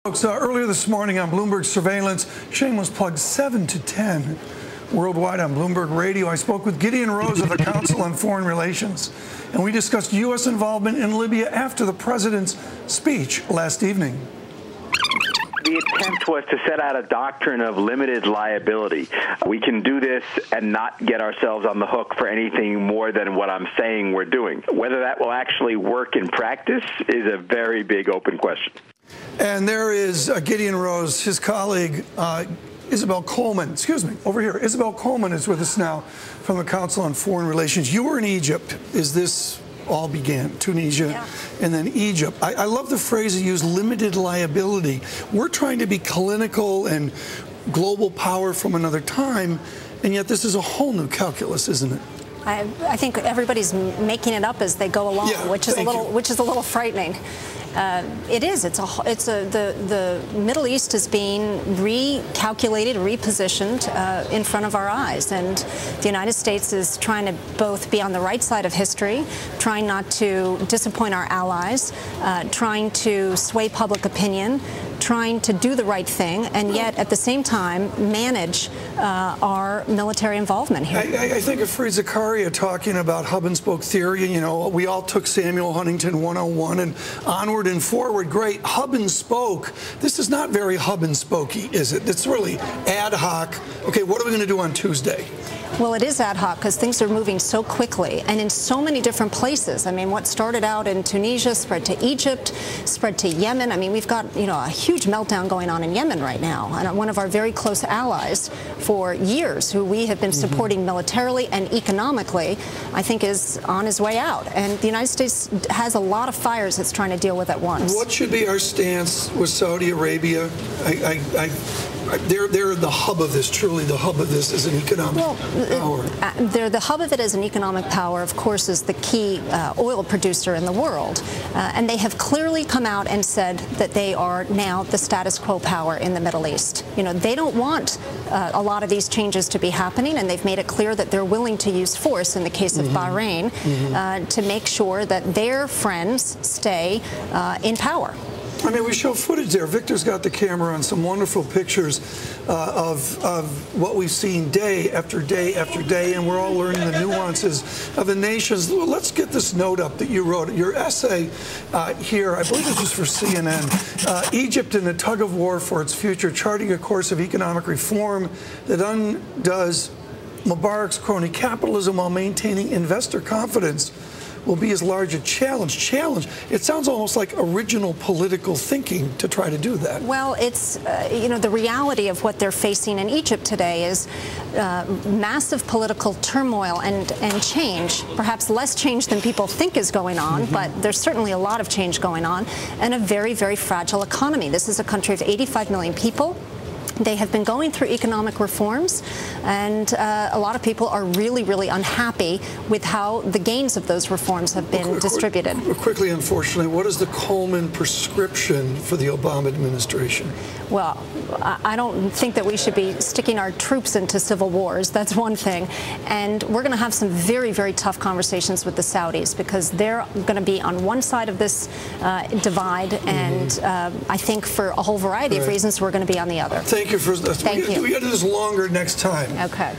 Folks, earlier this morning on Bloomberg Surveillance, shameless plug, 7 to 10 worldwide on Bloomberg Radio. I spoke with Gideon Rose of the Council on Foreign Relations, and we discussed U.S. involvement in Libya after the president's speech last evening. The attempt was to set out a doctrine of limited liability. We can do this and not get ourselves on the hook for anything more than what I'm saying we're doing. Whether that will actually work in practice is a very big open question. And there is Gideon Rose, his colleague, Isobel Coleman, over here. Isobel Coleman is with us now from the Council on Foreign Relations. You were in Egypt as this all began, Tunisia, and then Egypt. I love the phrase you use, limited liability. We're trying to be clinical and global power from another time, and yet this is a whole new calculus, isn't it? I think everybody's making it up as they go along, which is a little frightening. It is. The Middle East is being recalculated, repositioned in front of our eyes, and the United States is trying to both be on the right side of history, trying not to disappoint our allies, trying to sway public opinion, trying to do the right thing, and yet at the same time manage our military involvement here. I think of Fareed Zakaria talking about hub and spoke theory. You know, we all took Samuel Huntington 101 and onward and forward. Great. Hub and spoke. This is not very hub and spokey, is it? It's really ad hoc. Okay, what are we going to do on Tuesday? Well, it is ad hoc because things are moving so quickly and in so many different places. I mean, what started out in Tunisia spread to Egypt, spread to Yemen. I mean, we've got, a huge meltdown going on in Yemen right now. And one of our very close allies for years, who we have been supporting militarily and economically, I think is on his way out. And the United States has a lot of fires it's trying to deal with at once. What should be our stance with Saudi Arabia? They're the hub of this, truly the hub of this as an economic power. They're the hub of it as an economic power, of course, is the key oil producer in the world. And they have clearly come out and said that they are now the status quo power in the Middle East. They don't want a lot of these changes to be happening, and they've made it clear that they're willing to use force in the case of Bahrain to make sure that their friends stay in power. I mean, we show footage there. Victor's got the camera on some wonderful pictures of what we've seen day after day after day, and we're all learning the nuances of the nations. Well, let's get this note up that you wrote. Your essay here, I believe this was for CNN, Egypt in the tug of war for its future, charting a course of economic reform that undoes Mubarak's crony capitalism while maintaining investor confidence will be as large a challenge. It sounds almost like original political thinking to try to do that. Well, it's, the reality of what they're facing in Egypt today is massive political turmoil and change, perhaps less change than people think is going on, but there's certainly a lot of change going on, and a very, very fragile economy. This is a country of 85 million people. They have been going through economic reforms, and a lot of people are really, really unhappy with how the gains of those reforms have been distributed. Quickly, unfortunately, what is the Coleman prescription for the Obama administration? Well, I don't think that we should be sticking our troops into civil wars. That's one thing. And we're going to have some very, very tough conversations with the Saudis, because they're going to be on one side of this divide, and I think for a whole variety of reasons we're going to be on the other. Thank you for that. Thank you. We got to do this longer next time. Okay.